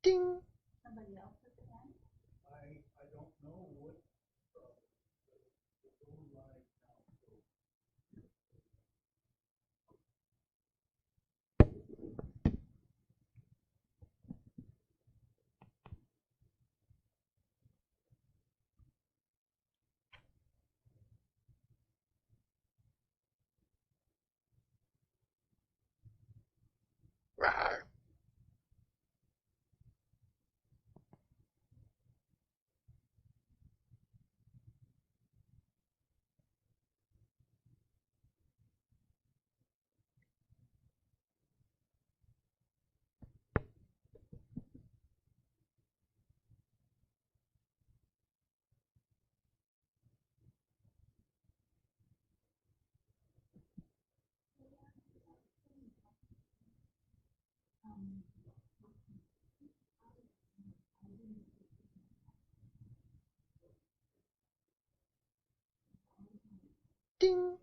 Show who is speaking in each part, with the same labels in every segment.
Speaker 1: Ding. Rawr. Ding.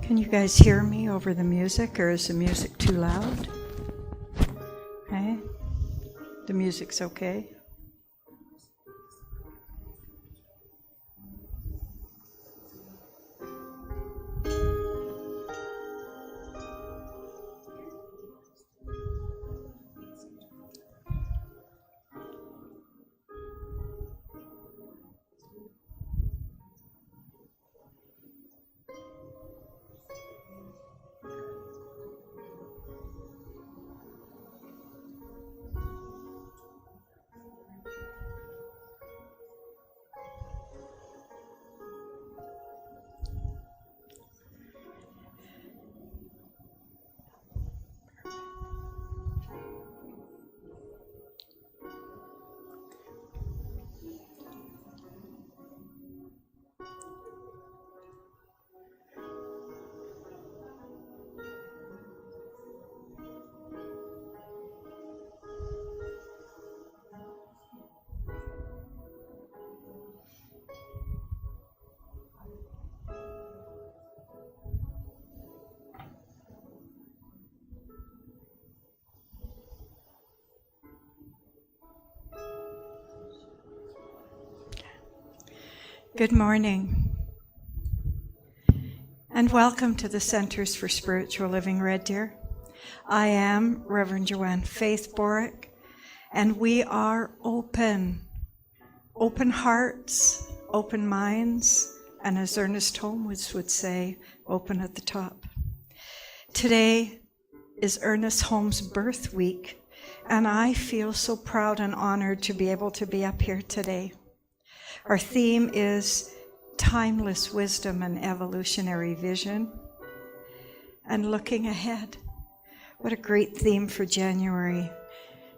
Speaker 1: Can you guys hear me over the music, or is the music too loud? Okay. The music's okay. Good morning, and welcome to the Centers for Spiritual Living, Red Deer. I am Reverend Joanne Faith Boruck, and we are open hearts, open minds, and as Ernest Holmes would say, open at the top. Today is Ernest Holmes' birth week, and I feel so proud and honored to be able to be up here today. Our theme is timeless wisdom and evolutionary vision, and looking ahead. What a great theme for January.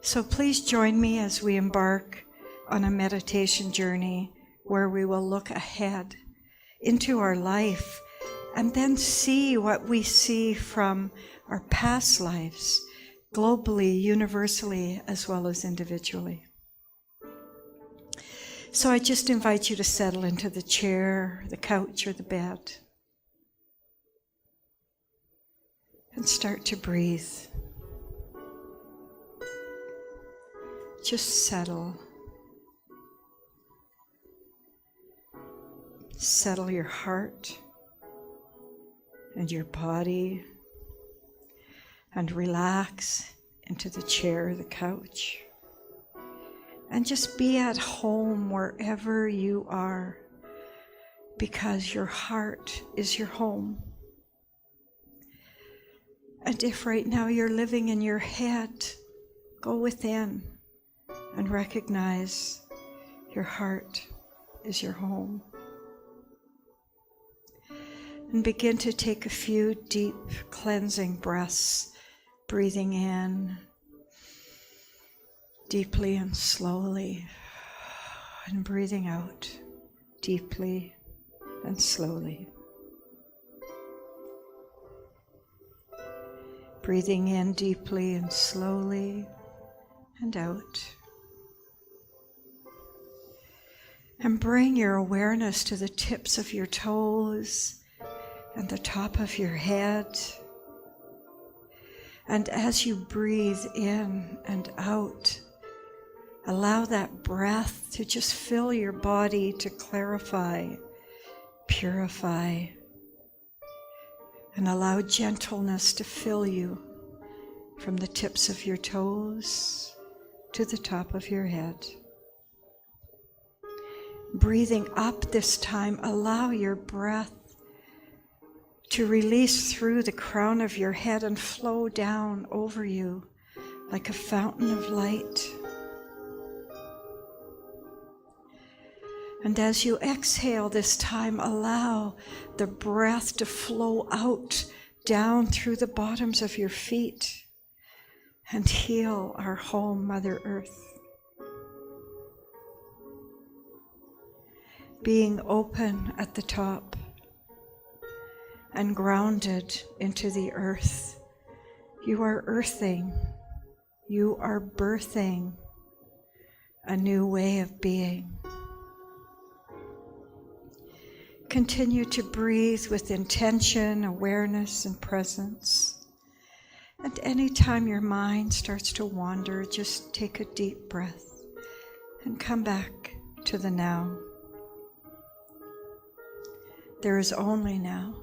Speaker 1: So please join me as we embark on a meditation journey where we will look ahead into our life and then see what we see from our past lives, globally, universally, as well as individually. So I just invite you to settle into the chair, the couch, or the bed. And start to breathe. Just settle. Settle your heart and your body. And relax into the chair, the couch. And just be at home wherever you are, because your heart is your home. And if right now you're living in your head, go within and recognize your heart is your home. And begin to take a few deep cleansing breaths, breathing in deeply and slowly, and breathing out deeply and slowly. Breathing in deeply and slowly, and out. And bring your awareness to the tips of your toes and the top of your head. And as you breathe in and out, allow that breath to just fill your body, to clarify, purify, and allow gentleness to fill you from the tips of your toes to the top of your head. Breathing up this time, allow your breath to release through the crown of your head and flow down over you like a fountain of light. And as you exhale this time, allow the breath to flow out down through the bottoms of your feet and heal our home, Mother Earth. Being open at the top and grounded into the earth, you are earthing, you are birthing a new way of being. Continue to breathe with intention, awareness, and presence. And anytime your mind starts to wander, just take a deep breath and come back to the now. There is only now.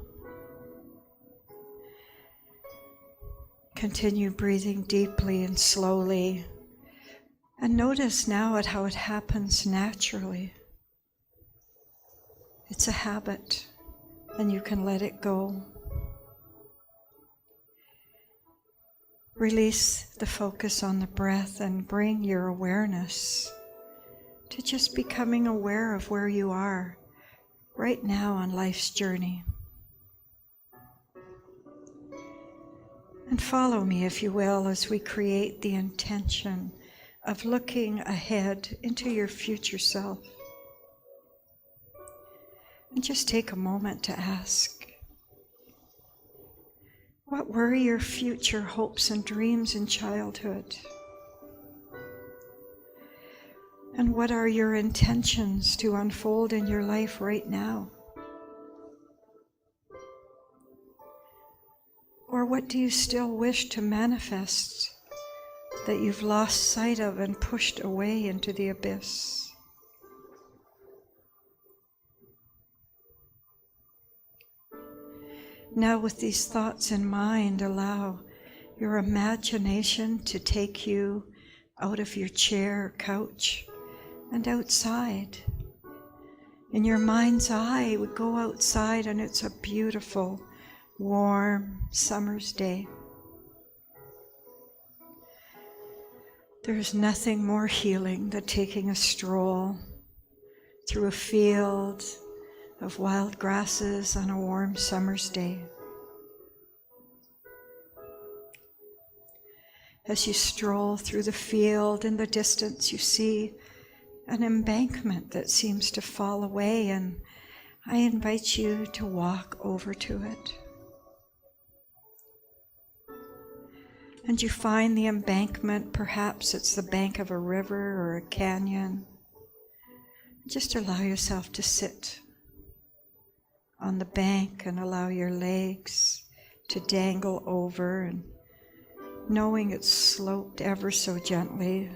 Speaker 1: Continue breathing deeply and slowly. And notice now at how it happens naturally. It's a habit, and you can let it go. Release the focus on the breath and bring your awareness to just becoming aware of where you are right now on life's journey. And follow me, if you will, as we create the intention of looking ahead into your future self. And just take a moment to ask, what were your future hopes and dreams in childhood? And what are your intentions to unfold in your life right now? Or what do you still wish to manifest that you've lost sight of and pushed away into the abyss? Now with these thoughts in mind, allow your imagination to take you out of your chair or couch and outside. In your mind's eye, we go outside and it's a beautiful, warm summer's day. There's nothing more healing than taking a stroll through a field of wild grasses on a warm summer's day. As you stroll through the field, in the distance you see an embankment that seems to fall away, and I invite you to walk over to it. And you find the embankment, perhaps it's the bank of a river or a canyon. Just allow yourself to sit on the bank and allow your legs to dangle over, and knowing it's sloped ever so gently,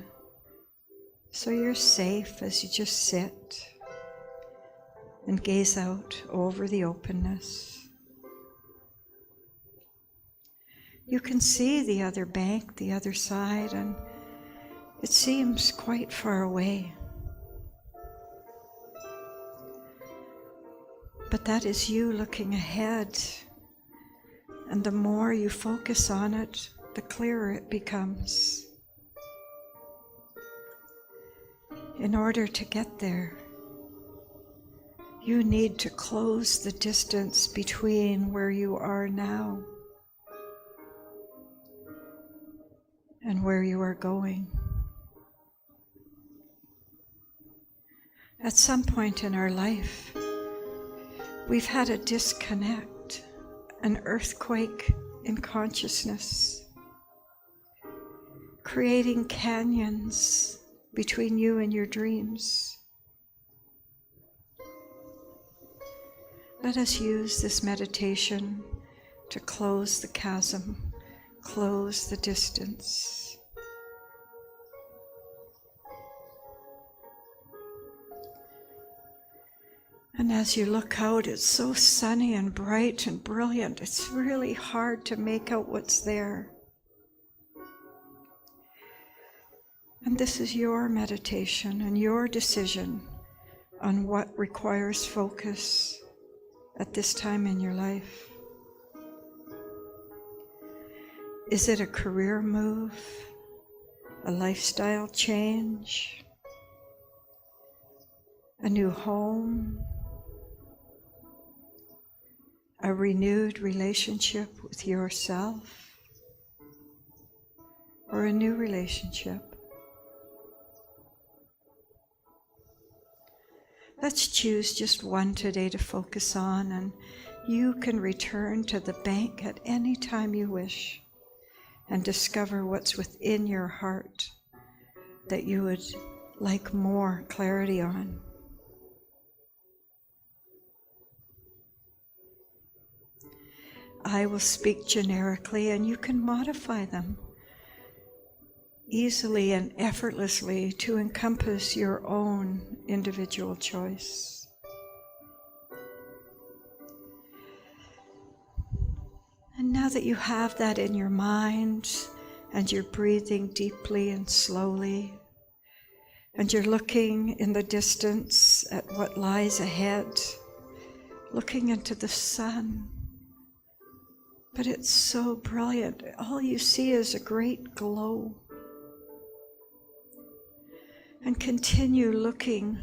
Speaker 1: so you're safe as you just sit and gaze out over the openness. You can see the other bank, the other side, and it seems quite far away. But that is you looking ahead, and the more you focus on it, the clearer it becomes. In order to get there, you need to close the distance between where you are now and where you are going. At some point in our life, we've had a disconnect, an earthquake in consciousness, creating canyons between you and your dreams. Let us use this meditation to close the chasm, close the distance. And as you look out, it's so sunny and bright and brilliant, it's really hard to make out what's there. And this is your meditation and your decision on what requires focus at this time in your life. Is it a career move, a lifestyle change, a new home, a renewed relationship with yourself, or a new relationship? Let's choose just one today to focus on, and you can return to the bank at any time you wish and discover what's within your heart that you would like more clarity on. I will speak generically, and you can modify them easily and effortlessly to encompass your own individual choice. And now that you have that in your mind, and you're breathing deeply and slowly, and you're looking in the distance at what lies ahead, looking into the sun, but it's so brilliant. All you see is a great glow. And continue looking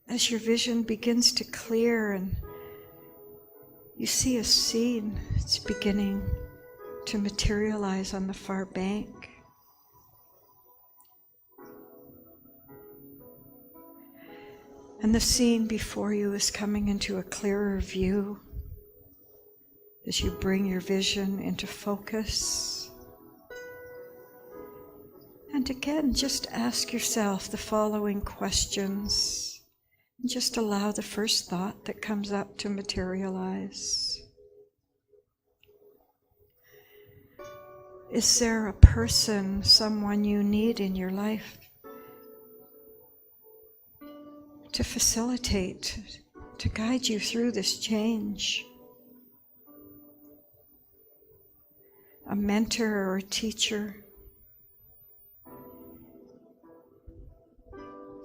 Speaker 1: as your vision begins to clear and you see a scene. It's beginning to materialize on the far bank. And the scene before you is coming into a clearer view as you bring your vision into focus. And again, just ask yourself the following questions. And just allow the first thought that comes up to materialize. Is there a person, someone you need in your life to facilitate, to guide you through this change. A mentor or a teacher,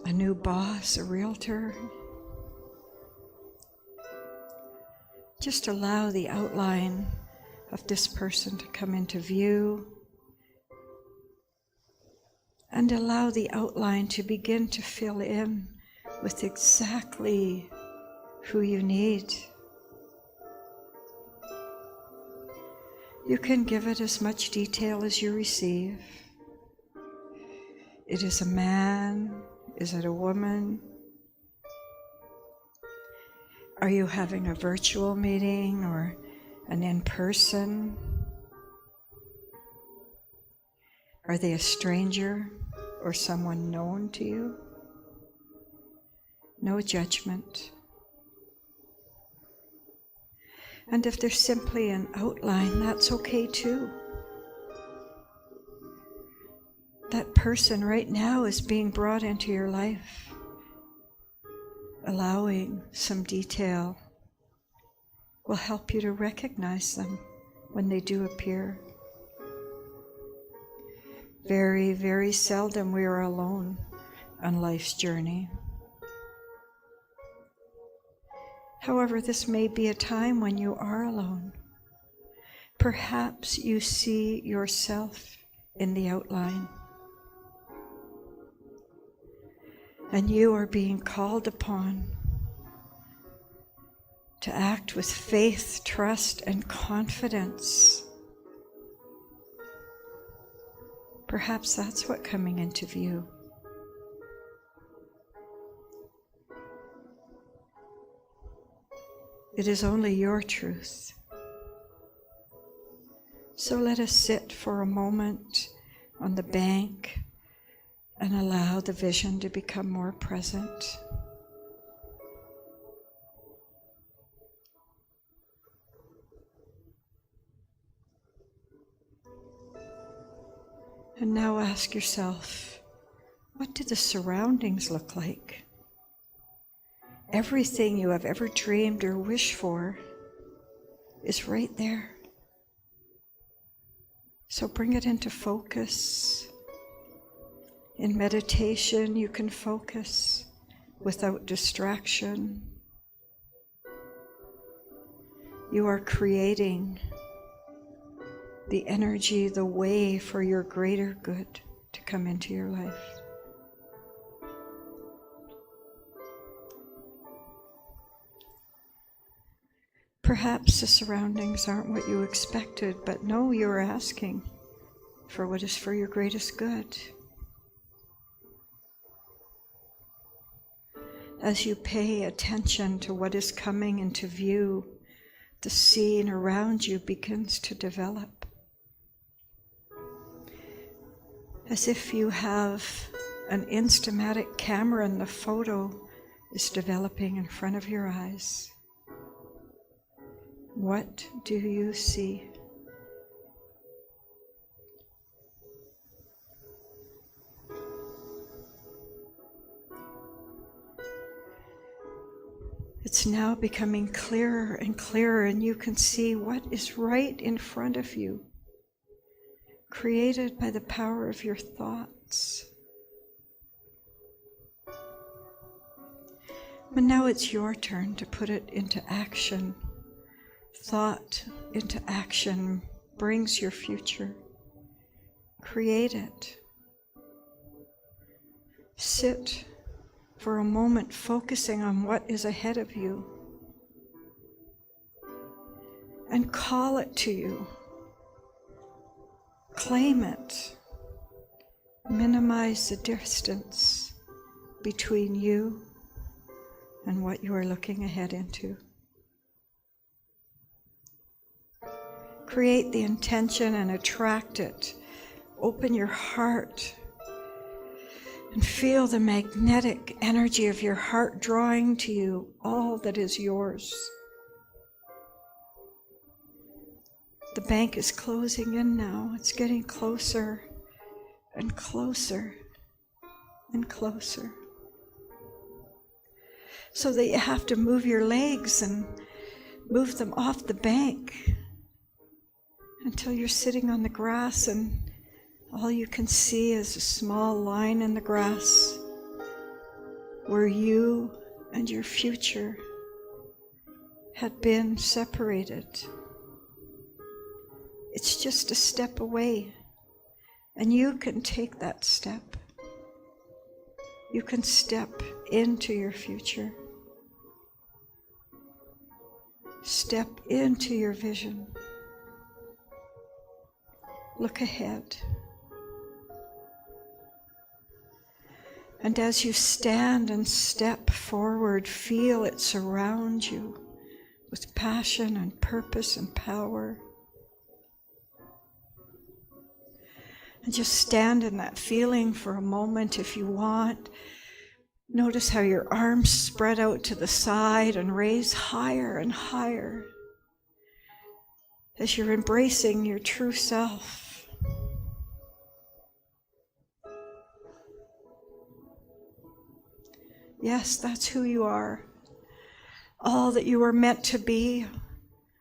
Speaker 1: a new boss, a realtor. Just allow the outline of this person to come into view, and allow the outline to begin to fill in with exactly who you need. You can give it as much detail as you receive. It is a man? Is it a woman? Are you having a virtual meeting or an in-person? Are they a stranger or someone known to you? No judgment. And if there's simply an outline, that's okay too. That person right now is being brought into your life. Allowing some detail will help you to recognize them when they do appear. Very, very seldom we are alone on life's journey. However, this may be a time when you are alone. Perhaps you see yourself in the outline, and you are being called upon to act with faith, trust, and confidence. Perhaps that's what coming into view. It is only your truth. So let us sit for a moment on the bank and allow the vision to become more present. And now ask yourself, what do the surroundings look like? Everything you have ever dreamed or wished for is right there. So bring it into focus. In meditation, you can focus without distraction. You are creating the energy, the way for your greater good to come into your life. Perhaps the surroundings aren't what you expected, but know you're asking for what is for your greatest good. As you pay attention to what is coming into view, the scene around you begins to develop. As if you have an Instamatic camera and the photo is developing in front of your eyes. What do you see? It's now becoming clearer and clearer, and you can see what is right in front of you, created by the power of your thoughts. But now it's your turn to put it into action. Thought into action brings your future. Create it. Sit for a moment focusing on what is ahead of you and call it to you. Claim it. Minimize the distance between you and what you are looking ahead into. Create the intention and attract it. Open your heart and feel the magnetic energy of your heart drawing to you all that is yours. The bank is closing in now. It's getting closer and closer and closer. so that you have to move your legs and move them off the bank until you're sitting on the grass and all you can see is a small line in the grass where you and your future had been separated. It's just a step away, and you can take that step. You can step into your future. Step into your vision. Look ahead. And as you stand and step forward, feel it surround you with passion and purpose and power. And just stand in that feeling for a moment if you want. Notice how your arms spread out to the side and raise higher and higher as you're embracing your true self. Yes, that's who you are. All that you were meant to be,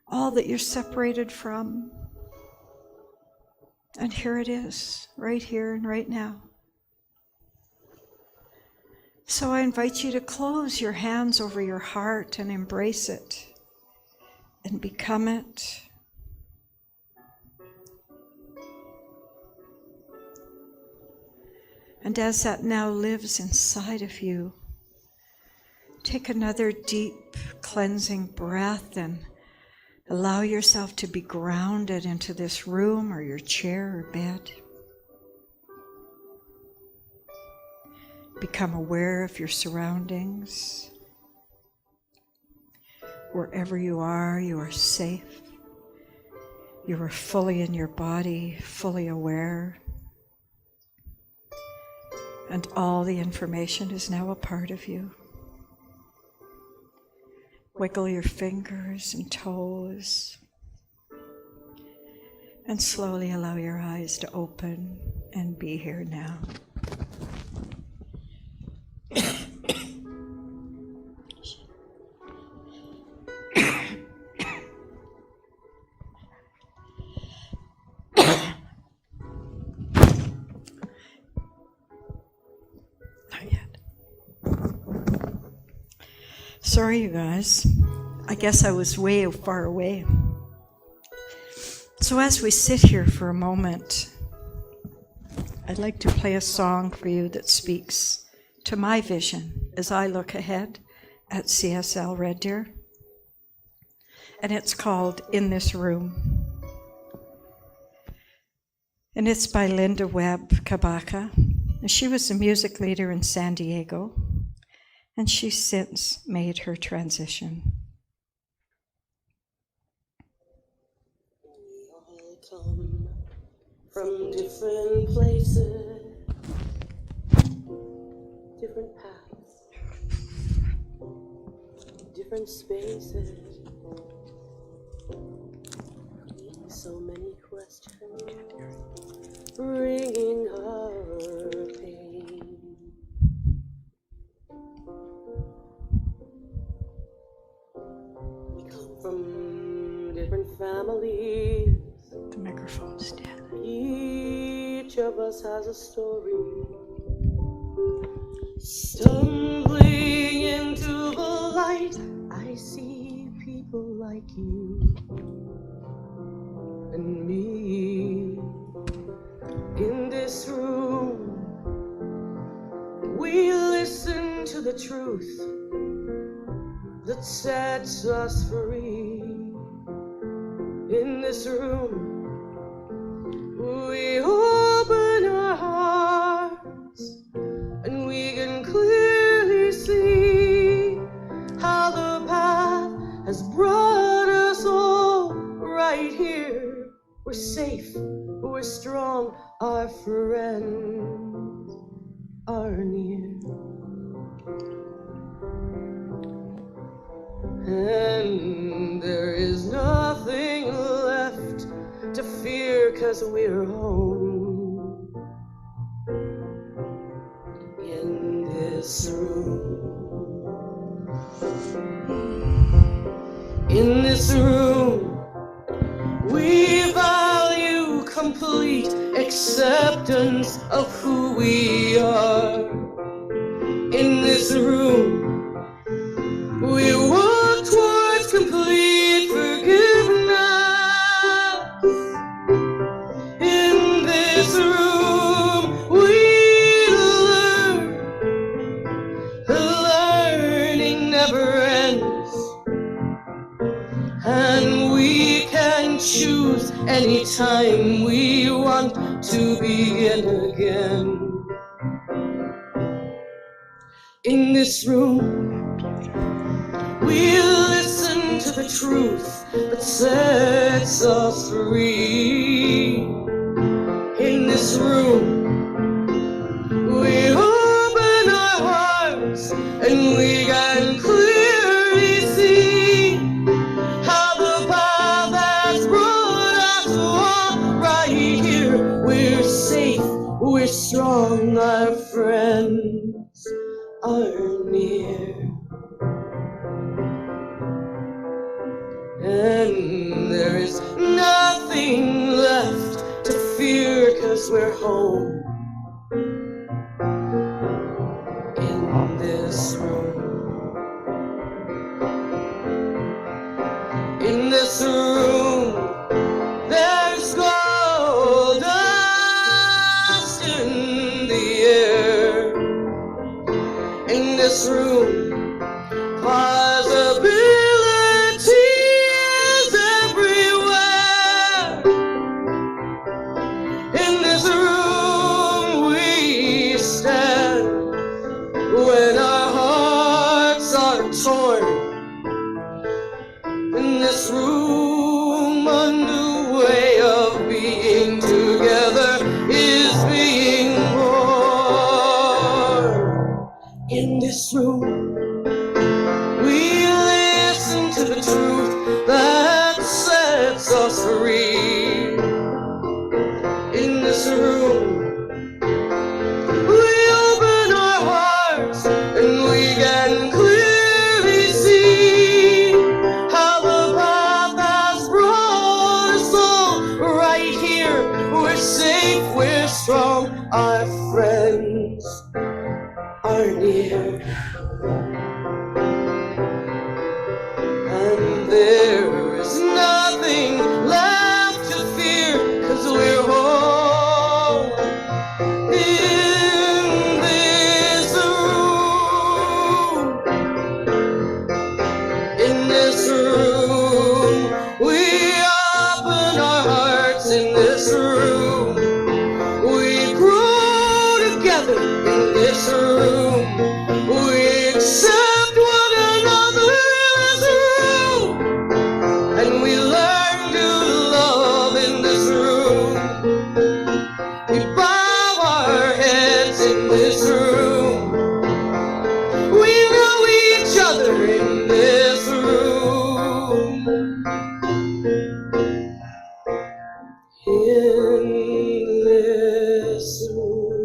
Speaker 1: all that you're separated from. And here it is, right here and right now. So I invite you to close your hands over your heart and embrace it and become it. And as that now lives inside of you, take another deep cleansing breath and allow yourself to be grounded into this room or your chair or bed. Become aware of your surroundings. Wherever you are safe. You are fully in your body, fully aware. And all the information is now a part of you. Wiggle your fingers and toes. And slowly allow your eyes to open and be here now. Sorry, you guys. I guess I was way far away. So as we sit here for a moment, I'd like to play a song for you that speaks to my vision as I look ahead at CSL Red Deer. And it's called In This Room. And it's by Linda Webb Kabaka. And she was a music leader in San Diego. And she's since made her transition.
Speaker 2: We all come from different places, different paths, different spaces. So many questions, bringing our pain. From different families.
Speaker 1: The microphone's dead.
Speaker 2: Each of us has a story. Stumbling into the light, I see people like you and me. In this room, we listen to the truth that sets us free. In this room, we open our hearts and we can clearly see how the path has brought us all right here. We're safe, we're strong, our friends are near. And there is nothing left to fear, 'cause we're home. In this room, In this room, we value complete acceptance of who we are. In this room, we work towards complete forgiveness. In this room, we learn. The learning never ends. And we can choose anytime we want to begin again. In this room, we listen to the truth that sets us free. In this room, we open our hearts and we can clearly see how the path has brought us all right here. We're safe, we're strong, our friends are near. And there is nothing left to fear, 'cause we're home. In this room. In this room, there's gold dust in the air. In this room, possibilities everywhere. In this room, we stand when our hearts are torn. In this room, a new way of being together is being born. In this room, we listen to the truth that sets us free. In this room, we open our hearts and we can clearly see how the path has brought us all right here. We're safe, we're strong, our friends are near. And there is nothing left to fear, 'cause we're home. In this room, in this room, we open our hearts. In this room, we grow together. In this room, we accept one another. In this room, and we learn to love. In this room, we bow our heads. In this room, we know each other. In this room, in this room.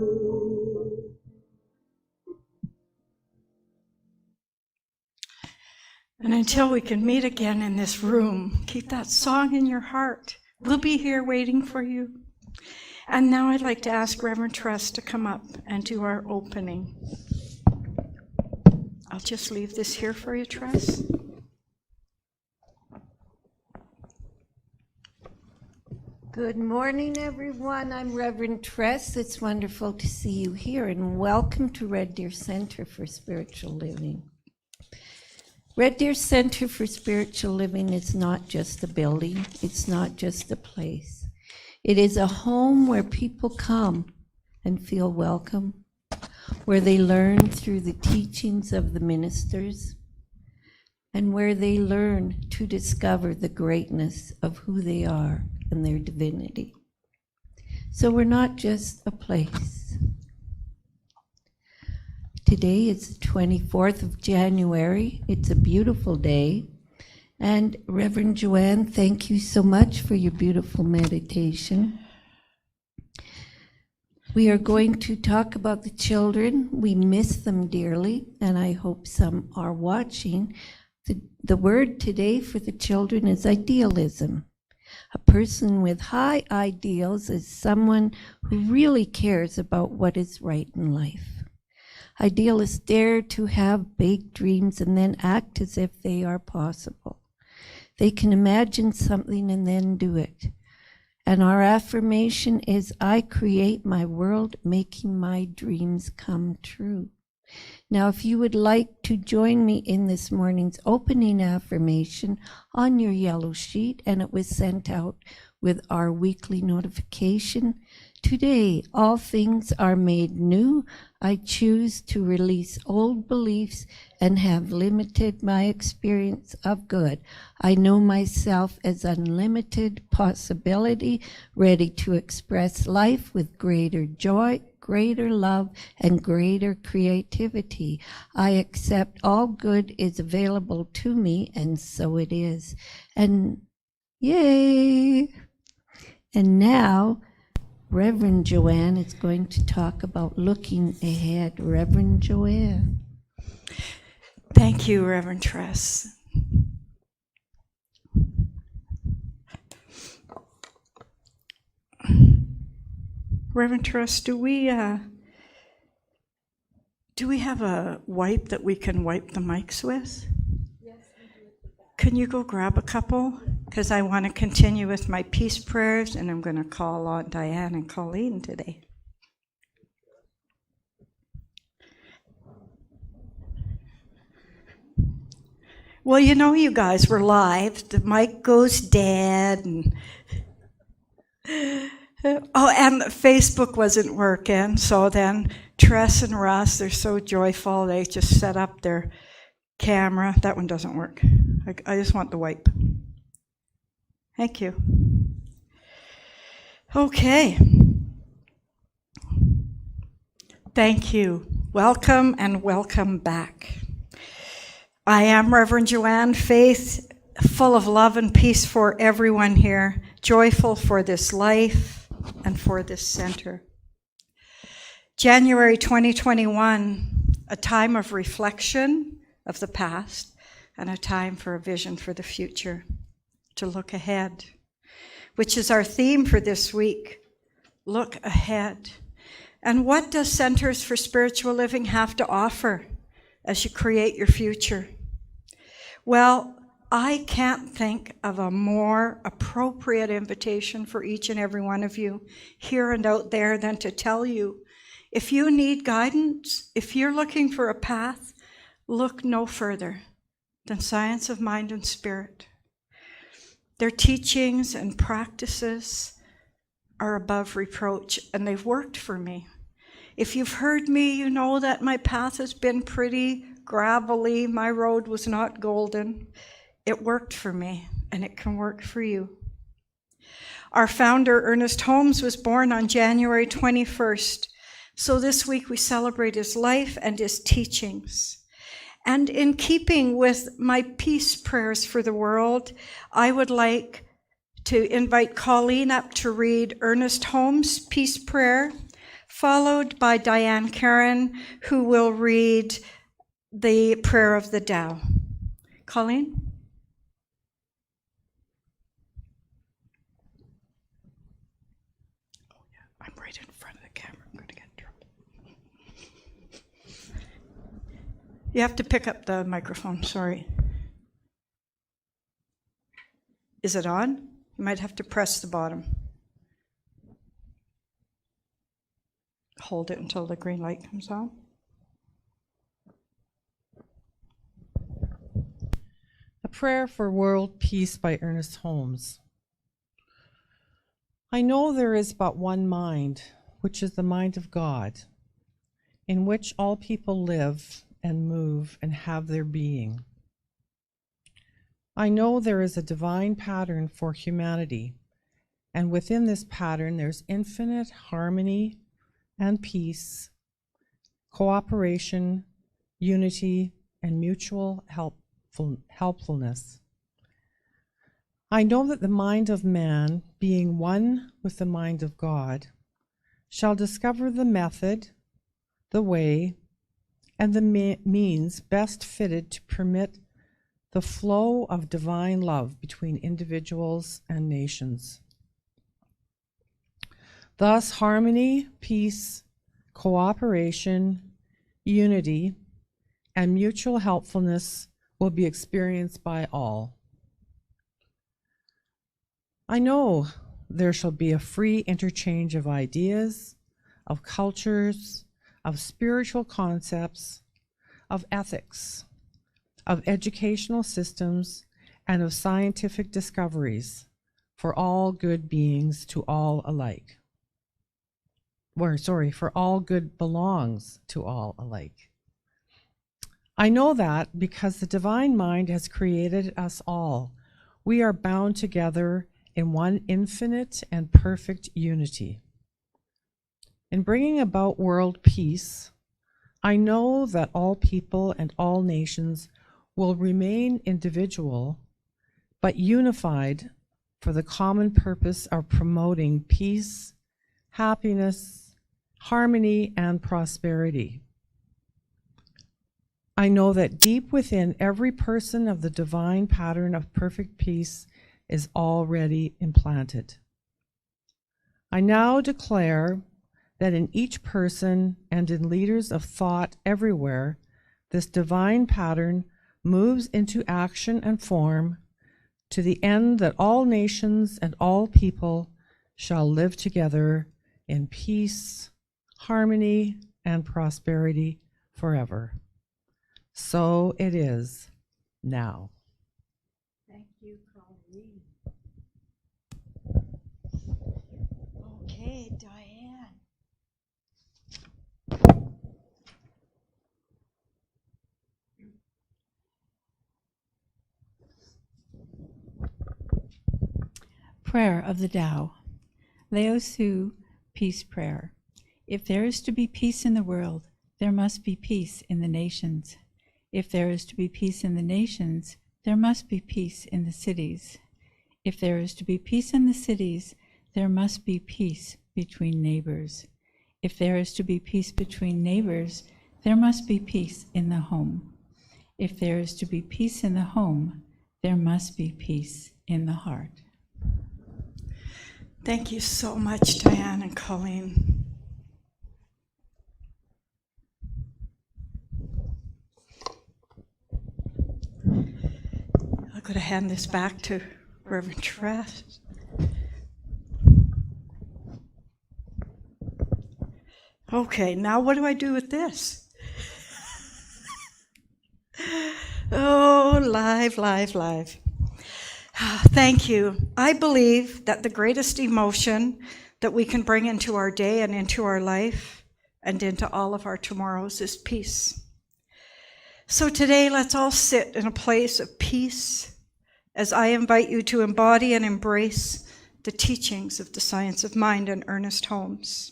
Speaker 1: And until we can meet again in this room, keep that song in your heart. We'll be here waiting for you. And now I'd like to ask Reverend Trust to come up and do our opening. I'll just leave this here for you, Trust.
Speaker 3: Good morning, everyone. I'm Reverend Tress. It's wonderful to see you here, and welcome to Red Deer Center for Spiritual Living. Red Deer Center for Spiritual Living is not just a building. It's not just a place. It is a home where people come and feel welcome, where they learn through the teachings of the ministers, and where they learn to discover the greatness of who they are and their divinity. So we're not just a place. Today is the 24th of January. It's a beautiful day. And Reverend Joanne, thank you so much for your beautiful meditation. We are going to talk about the children. We miss them dearly, and I hope some are watching. The word today for the children is idealism. A person with high ideals is someone who really cares about what is right in life. Idealists dare to have big dreams and then act as if they are possible. They can imagine something and then do it. And our affirmation is, I create my world, making my dreams come true. Now, if you would like to join me in this morning's opening affirmation on your yellow sheet, and it was sent out with our weekly notification. Today, all things are made new. I choose to release old beliefs and have limited my experience of good. I know myself as unlimited possibility, ready to express life with greater joy, greater love, and greater creativity. I accept all good is available to me, and so it is. And yay! And now, Reverend Joanne is going to talk about looking ahead. Reverend Joanne.
Speaker 1: Thank you, Reverend Tress. Reverend Tress, do we have a wipe that we can wipe the mics with? Yes, we do. Can you go grab a couple? Because I want to continue with my peace prayers, and I'm going to call on Diane and Colleen today. Well, you know, you guys were live. The mic goes dead, and and Facebook wasn't working. So then Tress and Russ, they're so joyful. They just set up their camera. That one doesn't work. I just want the wipe. Thank you. Okay. Thank you. Welcome and welcome back. I am Reverend Joanne, faith full of love and peace for everyone here, joyful for this life and for this center. January 2021, a time of reflection of the past and a time for a vision for the future, to look ahead, which is our theme for this week. Look ahead. And what does Centers for Spiritual Living have to offer as you create your future? Well, I can't think of a more appropriate invitation for each and every one of you here and out there than to tell you, if you need guidance, if you're looking for a path, look no further than Science of Mind and Spirit. Their teachings and practices are above reproach, and they've worked for me. If you've heard me, you know that my path has been pretty gravelly. My road was not golden. It worked for me, and it can work for you. Our founder, Ernest Holmes, was born on January 21st. So this week we celebrate his life and his teachings. And in keeping with my peace prayers for the world, I would like to invite Colleen up to read Ernest Holmes' peace prayer, followed by Diane Karen, who will read the prayer of the Tao. Colleen? Oh yeah, I'm right in front of the camera. I'm going to get in trouble. You have to pick up the microphone, sorry. Is it on? You might have to press the bottom. Hold it until the green light comes on.
Speaker 4: A Prayer for World Peace by Ernest Holmes. I know there is but one mind, which is the mind of God, in which all people live and move and have their being. I know there is a divine pattern for humanity, and within this pattern there's infinite harmony and peace, cooperation, unity, and mutual helpfulness. I know that the mind of man, being one with the mind of God, shall discover the method, the way, and the means best fitted to permit the flow of divine love between individuals and nations. Thus, harmony, peace, cooperation, unity, and mutual helpfulness will be experienced by all. I know there shall be a free interchange of ideas, of cultures, of spiritual concepts, of ethics, of educational systems, and of scientific discoveries for all good beings to all alike. For all good belongs to all alike. I know that because the divine mind has created us all, we are bound together in one infinite and perfect unity. In bringing about world peace, I know that all people and all nations will remain individual, but unified for the common purpose of promoting peace, happiness, harmony, and prosperity. I know that deep within every person of the divine pattern of perfect peace is already implanted. I now declare that in each person and in leaders of thought everywhere, this divine pattern moves into action and form to the end that all nations and all people shall live together in peace, harmony, and prosperity forever. So it is now.
Speaker 1: Thank you, Colleen. Okay, Diane.
Speaker 5: Prayer of the Tao. Lao Tzu, Peace Prayer. If there is to be peace in the world, there must be peace in the nations. If there is to be peace in the nations, there must be peace in the cities. If there is to be peace in the cities, there must be peace between neighbors. If there is to be peace between neighbors, there must be peace in the home. If there is to be peace in the home, there must be peace in the heart.
Speaker 1: Thank you so much, Diane and Colleen. I'm going to hand this back to Reverend Tress. Okay, now what do I do with this? Oh, live. Thank you. I believe that the greatest emotion that we can bring into our day and into our life and into all of our tomorrows is peace. So today, let's all sit in a place of peace as I invite you to embody and embrace the teachings of the Science of Mind and Ernest Holmes.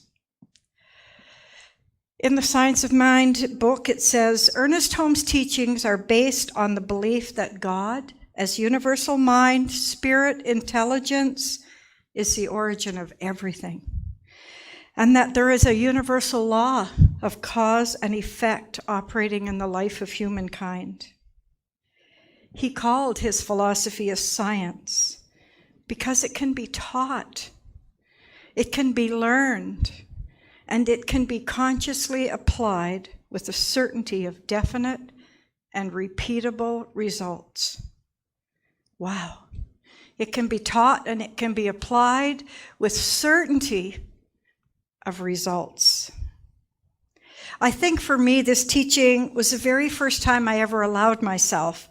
Speaker 1: In the Science of Mind book, it says, Ernest Holmes' teachings are based on the belief that God, as universal mind, spirit, intelligence, is the origin of everything, and that there is a universal law of cause and effect operating in the life of humankind. He called his philosophy a science because it can be taught, it can be learned, and it can be consciously applied with the certainty of definite and repeatable results. Wow. It can be taught and it can be applied with certainty of results. I think for me, this teaching was the very first time I ever allowed myself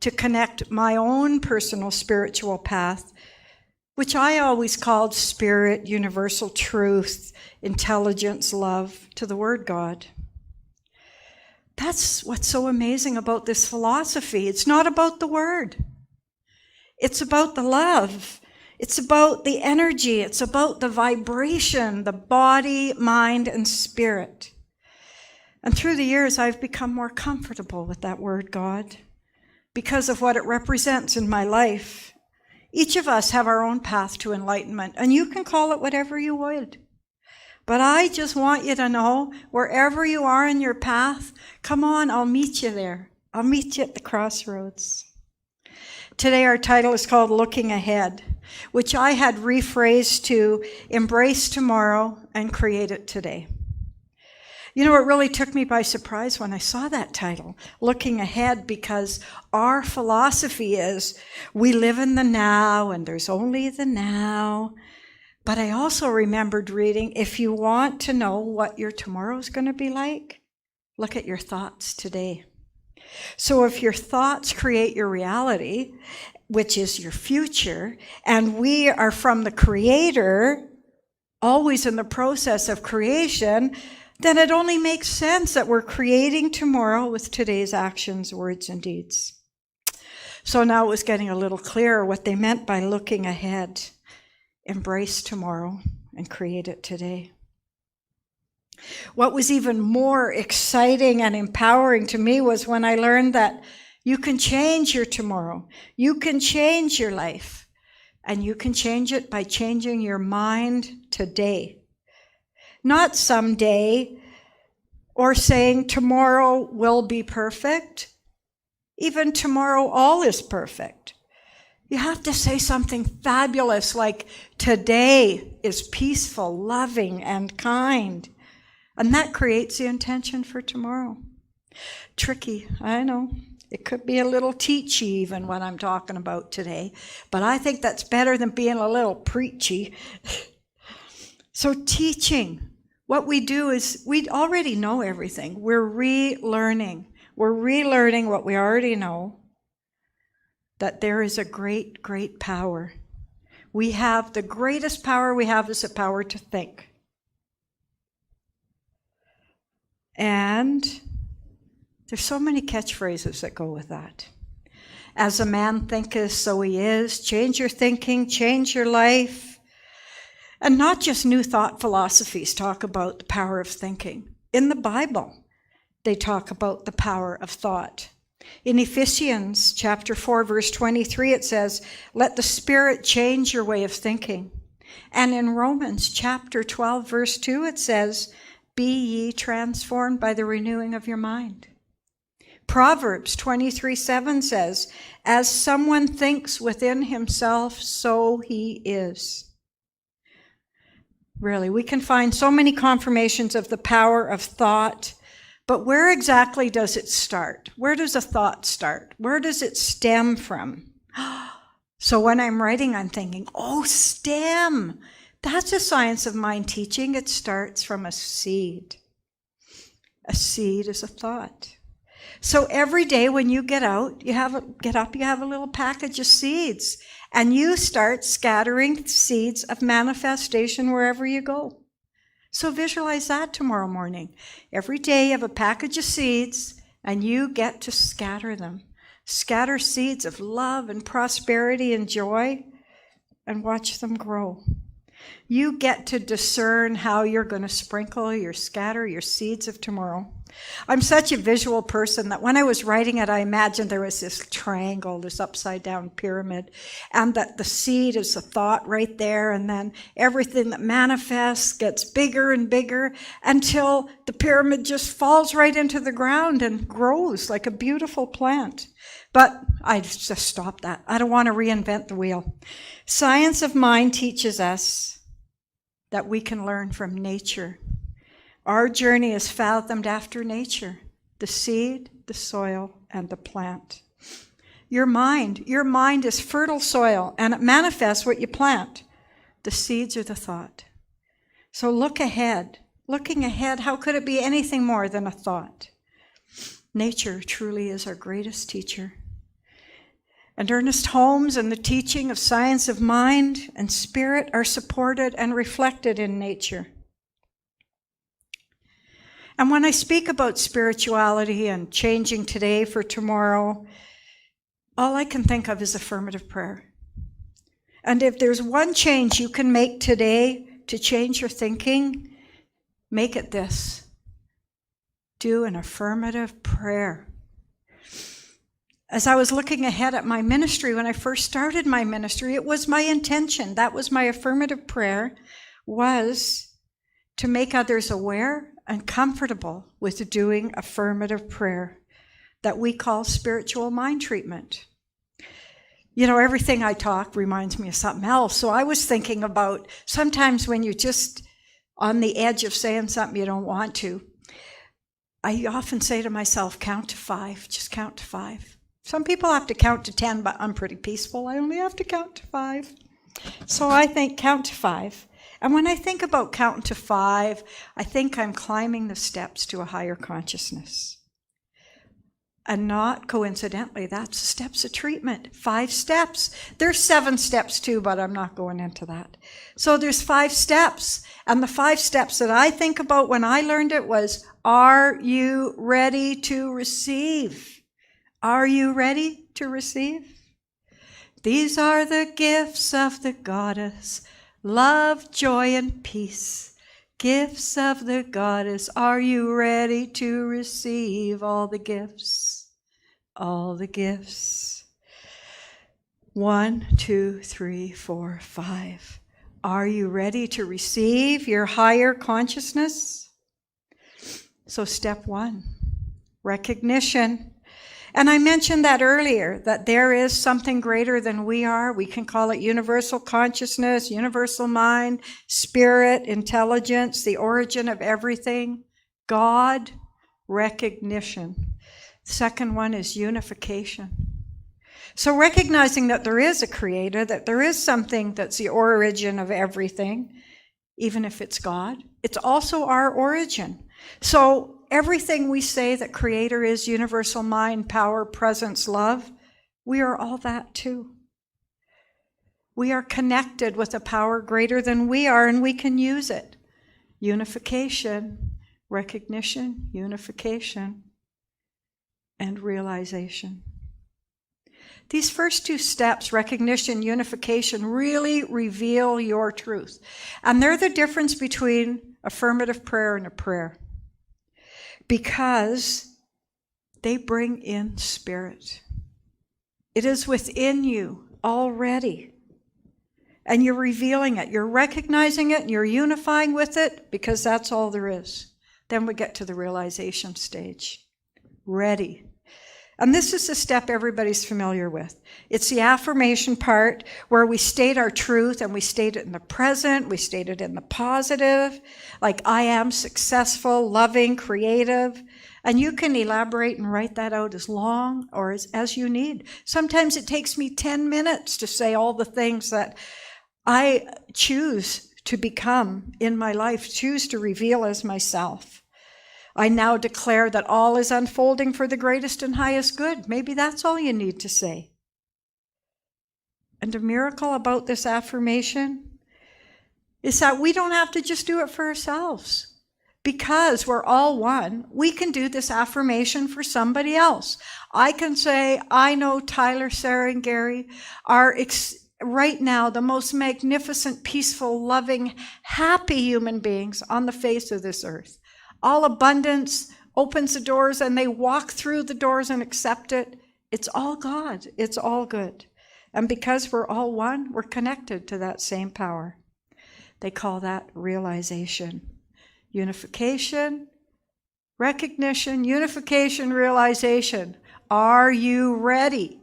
Speaker 1: to connect my own personal spiritual path, which I always called spirit, universal truth, intelligence, love, to the word God. That's what's so amazing about this philosophy. It's not about the word. It's about the love. It's about the energy. It's about the vibration, the body, mind, and spirit. And through the years, I've become more comfortable with that word, God, because of what it represents in my life. Each of us have our own path to enlightenment, and you can call it whatever you would. But I just want you to know, wherever you are in your path, come on, I'll meet you there. I'll meet you at the crossroads. Today our title is called Looking Ahead, which I had rephrased to Embrace Tomorrow and Create It Today. You know, it really took me by surprise when I saw that title, Looking Ahead, because our philosophy is we live in the now and there's only the now. But I also remembered reading, if you want to know what your tomorrow's going to be like, look at your thoughts today. So if your thoughts create your reality, which is your future, and we are from the Creator, always in the process of creation, then it only makes sense that we're creating tomorrow with today's actions, words, and deeds. So now it was getting a little clearer what they meant by looking ahead. Embrace tomorrow and create it today. What was even more exciting and empowering to me was when I learned that you can change your tomorrow. You can change your life. And you can change it by changing your mind today. Not someday, or saying tomorrow will be perfect. Even tomorrow all is perfect. You have to say something fabulous like, today is peaceful, loving, and kind. And that creates the intention for tomorrow. Tricky, I know. It could be a little teachy even what I'm talking about today. But I think that's better than being a little preachy. So teaching. What we do is we already know everything. We're relearning. We're relearning what we already know. That there is a great, great power. We have the greatest power we have is the power to think. And there's so many catchphrases that go with that. As a man thinketh, so he is. Change your thinking, change your life. And not just new thought philosophies talk about the power of thinking. In the Bible, they talk about the power of thought. In Ephesians chapter 4, verse 23, it says, let the Spirit change your way of thinking. And in Romans chapter 12, verse 2, it says, be ye transformed by the renewing of your mind. Proverbs 23:7 says, as someone thinks within himself, so he is. Really, we can find so many confirmations of the power of thought, but where exactly does it start? Where does a thought start? Where does it stem from? So when I'm writing, I'm thinking, oh, stem. That's a science of mind teaching. It starts from a seed. A seed is a thought. So every day when you get up, you have a little package of seeds, and you start scattering seeds of manifestation wherever you go. So visualize that tomorrow morning. Every day you have a package of seeds, and you get to scatter them. Scatter seeds of love and prosperity and joy, and watch them grow. You get to discern how you're going to scatter your seeds of tomorrow. I'm such a visual person that when I was writing it, I imagined there was this triangle, this upside down pyramid, and that the seed is a thought right there, and then everything that manifests gets bigger and bigger until the pyramid just falls right into the ground and grows like a beautiful plant. But I just stopped that. I don't want to reinvent the wheel. Science of mind teaches us that we can learn from nature. Our journey is fathomed after nature, the seed, the soil, and the plant. Your mind is fertile soil, and it manifests what you plant. The seeds are the thought. So look ahead. Looking ahead, how could it be anything more than a thought? Nature truly is our greatest teacher. And Ernest Holmes and the teaching of science of mind and spirit are supported and reflected in nature. And when I speak about spirituality and changing today for tomorrow, all I can think of is affirmative prayer. And if there's one change you can make today to change your thinking, make it this. Do an affirmative prayer. As I was looking ahead at my ministry, when I first started my ministry, it was my intention. That was my affirmative prayer, was to make others aware and comfortable with doing affirmative prayer that we call spiritual mind treatment. You know, everything I talk reminds me of something else. So I was thinking about sometimes when you're just on the edge of saying something you don't want to, I often say to myself, count to 5, just count to 5. Some people have to count to 10, but I'm pretty peaceful. I only have to count to 5. So I think count to 5. And when I think about counting to 5, I think I'm climbing the steps to a higher consciousness. And not coincidentally, that's the steps of treatment. 5 steps. There's 7 steps too, but I'm not going into that. So there's 5 steps. And the 5 steps that I think about when I learned it was, are you ready to receive? Are you ready to receive? These are the gifts of the goddess, love, joy, and peace. Gifts of the goddess, are you ready to receive all the gifts? All the gifts. 1, 2, 3, 4, 5. Are you ready to receive your higher consciousness? So step 1, recognition. And I mentioned that earlier, that there is something greater than we are. We can call it universal consciousness, universal mind, spirit, intelligence, the origin of everything. God, recognition. Second one is unification. So recognizing that there is a creator, that there is something that's the origin of everything, even if it's God, it's also our origin. So everything we say that creator is universal mind, power, presence, love, we are all that too. We are connected with a power greater than we are, and we can use it. Unification, recognition, unification, and realization. These first 2 steps, recognition, unification, really reveal your truth. And they're the difference between affirmative prayer and a prayer, because they bring in spirit. It is within you already. And you're revealing it. You're recognizing it and you're unifying with it, because that's all there is. Then we get to the realization stage. Ready. And this is the step everybody's familiar with. It's the affirmation part where we state our truth, and we state it in the present, we state it in the positive, like I am successful, loving, creative. And you can elaborate and write that out as long or as you need. Sometimes it takes me 10 minutes to say all the things that I choose to become in my life, choose to reveal as myself. I now declare that all is unfolding for the greatest and highest good. Maybe that's all you need to say. And the miracle about this affirmation is that we don't have to just do it for ourselves. Because we're all one, we can do this affirmation for somebody else. I can say, I know Tyler, Sarah, and Gary are right now the most magnificent, peaceful, loving, happy human beings on the face of this earth. All abundance opens the doors, and they walk through the doors and accept it. It's all God. It's all good. And because we're all one, we're connected to that same power. They call that realization. Unification, recognition, unification, realization. Are you ready?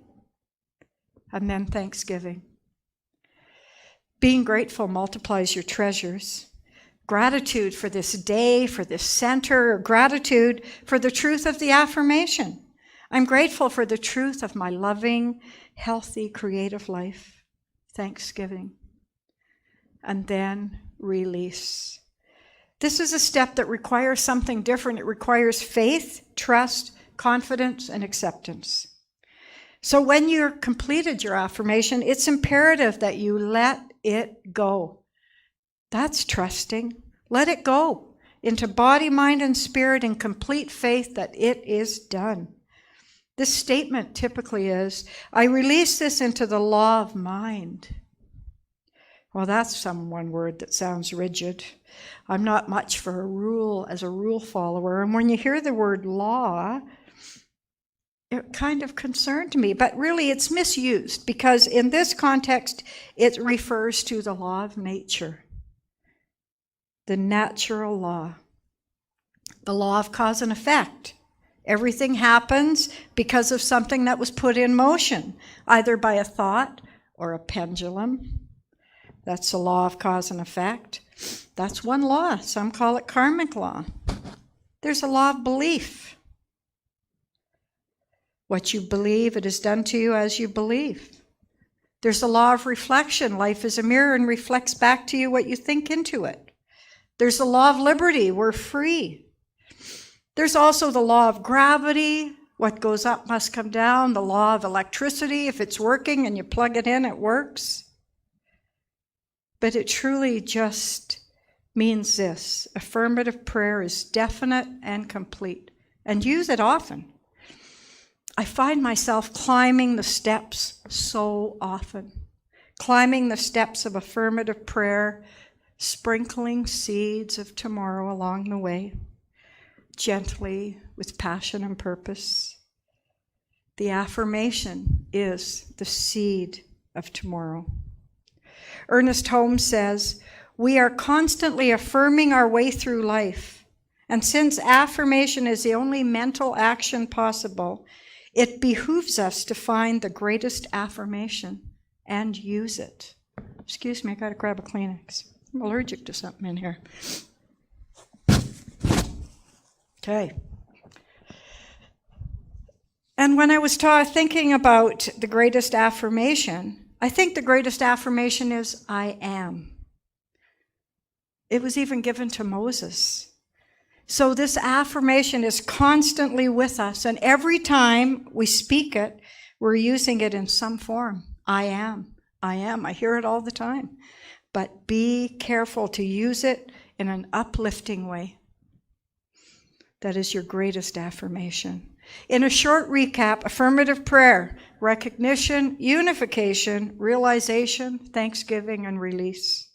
Speaker 1: And then thanksgiving. Being grateful multiplies your treasures. Gratitude for this day, for this center, gratitude for the truth of the affirmation. I'm grateful for the truth of my loving, healthy, creative life. Thanksgiving. And then release. This is a step that requires something different. It requires faith, trust, confidence, and acceptance. So when you've completed your affirmation, it's imperative that you let it go. That's trusting. Let it go into body, mind, and spirit in complete faith that it is done. This statement typically is, I release this into the law of mind. Well, that's one word that sounds rigid. I'm not much for a rule as a rule follower. And when you hear the word law, it kind of concerned me. But really, it's misused because in this context, it refers to the law of nature. The natural law, the law of cause and effect. Everything happens because of something that was put in motion, either by a thought or a pendulum. That's the law of cause and effect. That's one law. Some call it karmic law. There's a law of belief. What you believe, it is done to you as you believe. There's a law of reflection. Life is a mirror and reflects back to you what you think into it. There's the law of liberty. We're free. There's also the law of gravity. What goes up must come down. The law of electricity. If it's working and you plug it in, it works. But it truly just means this. Affirmative prayer is definite and complete. And use it often. I find myself climbing the steps so often. Climbing the steps of affirmative prayer, sprinkling seeds of tomorrow along the way, gently, with passion and purpose. The affirmation is the seed of tomorrow. Ernest Holmes says, "We are constantly affirming our way through life, and since affirmation is the only mental action possible, it behooves us to find the greatest affirmation and use it." Excuse me, I gotta grab a Kleenex. I'm allergic to something in here. Okay. And when I was thinking about the greatest affirmation, I think the greatest affirmation is, I am. It was even given to Moses. So this affirmation is constantly with us, and every time we speak it, we're using it in some form. I am. I am. I hear it all the time. But be careful to use it in an uplifting way. That is your greatest affirmation. In a short recap, affirmative prayer, recognition, unification, realization, thanksgiving, and release.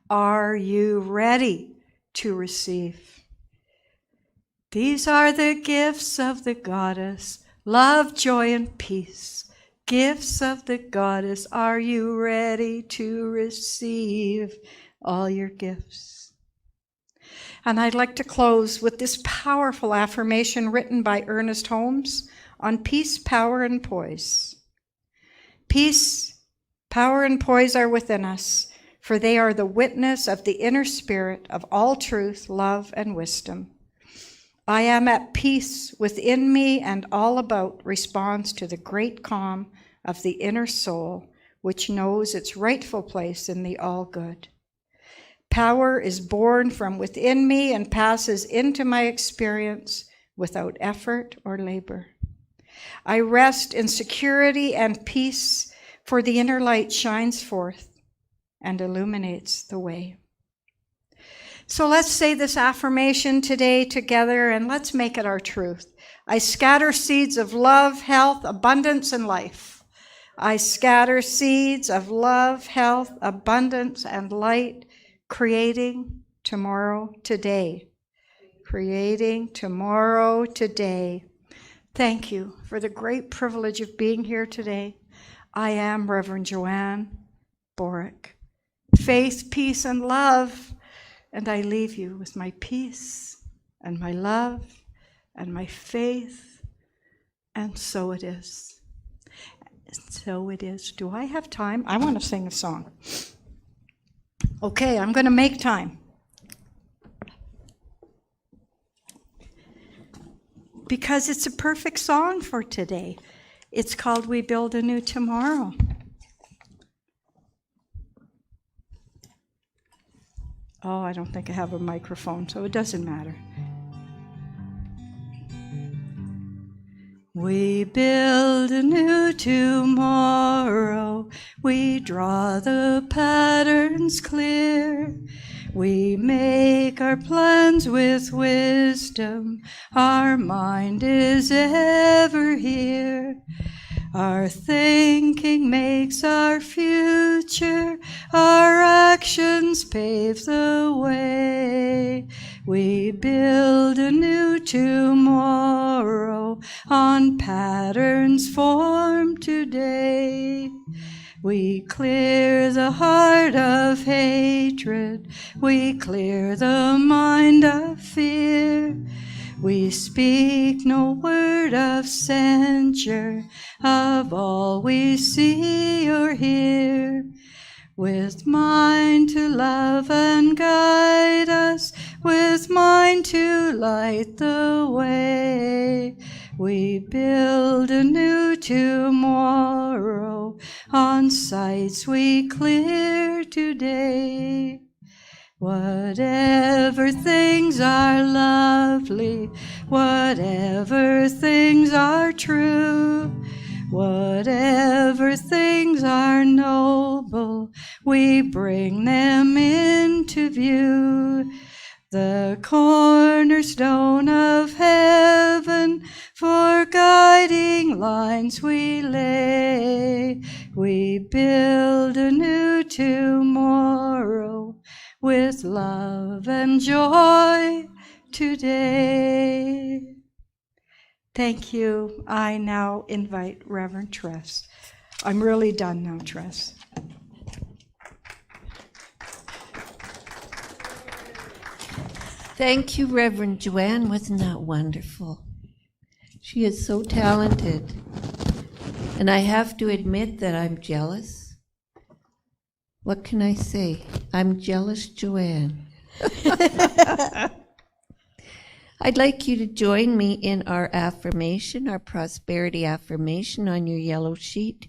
Speaker 1: Are you ready to receive? These are the gifts of the goddess, love, joy, and peace. Gifts of the goddess, are you ready to receive all your gifts? And I'd like to close with this powerful affirmation written by Ernest Holmes on peace, power, and poise. Peace, power, and poise are within us, for they are the witness of the inner spirit of all truth, love, and wisdom. I am at peace within me, and all about responds to the great calm of the inner soul, which knows its rightful place in the all-good. Power is born from within me and passes into my experience without effort or labor. I rest in security and peace, for the inner light shines forth and illuminates the way. So let's say this affirmation today together, and let's make it our truth. I scatter seeds of love, health, abundance, and life. I scatter seeds of love, health, abundance, and light, creating tomorrow today. Creating tomorrow today. Thank you for the great privilege of being here today. I am Reverend Joanne Boruck. Faith, peace, and love. And I leave you with my peace and my love and my faith. And so it is. So it is. Do I have time? I want to sing a song. Okay, I'm going to make time. Because it's a perfect song for today. It's called We Build a New Tomorrow. Oh, I don't think I have a microphone, so it doesn't matter. We build a new tomorrow. We draw the patterns clear. We make our plans with wisdom. Our mind is ever here. Our thinking makes our future. Our actions pave the way. We build a new tomorrow on patterns formed today. We clear the heart of hatred. We clear the mind of fear. We speak no word of censure of all we see or hear. With mind to love and guide us, with mind to light the way, we build a new tomorrow on sights we clear today. Whatever things are lovely, whatever things are true, whatever things are noble, we bring them into view. The cornerstone of heaven, for guiding lines we lay. We build a new tomorrow with love and joy today. Thank you. I now invite Reverend Tress. I'm really done now, Tress.
Speaker 3: Thank you, Reverend Joanne. Wasn't that wonderful? She is so talented. And I have to admit that I'm jealous. What can I say? I'm jealous, Joanne. I'd like you to join me in our affirmation, our prosperity affirmation on your yellow sheet.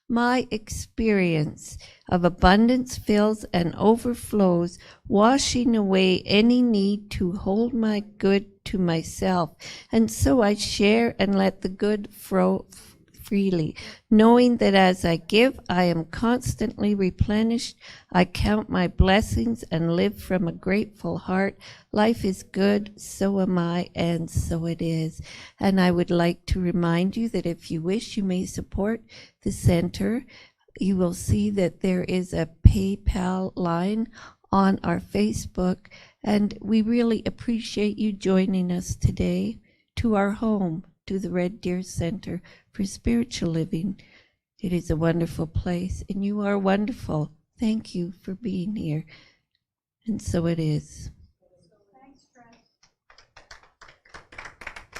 Speaker 3: My experience of abundance fills and overflows, washing away any need to hold my good to myself. And so I share and let the good flow freely, knowing that as I give, I am constantly replenished. I count my blessings and live from a grateful heart. Life is good, so am I, and so it is. And I would like to remind you that if you wish, you may support the center. You will see that there is a PayPal line on our Facebook, and we really appreciate you joining us today to our home, to the Red Deer Center for Spiritual Living. It is a wonderful place, and you are wonderful. Thank you for being here. And so it is.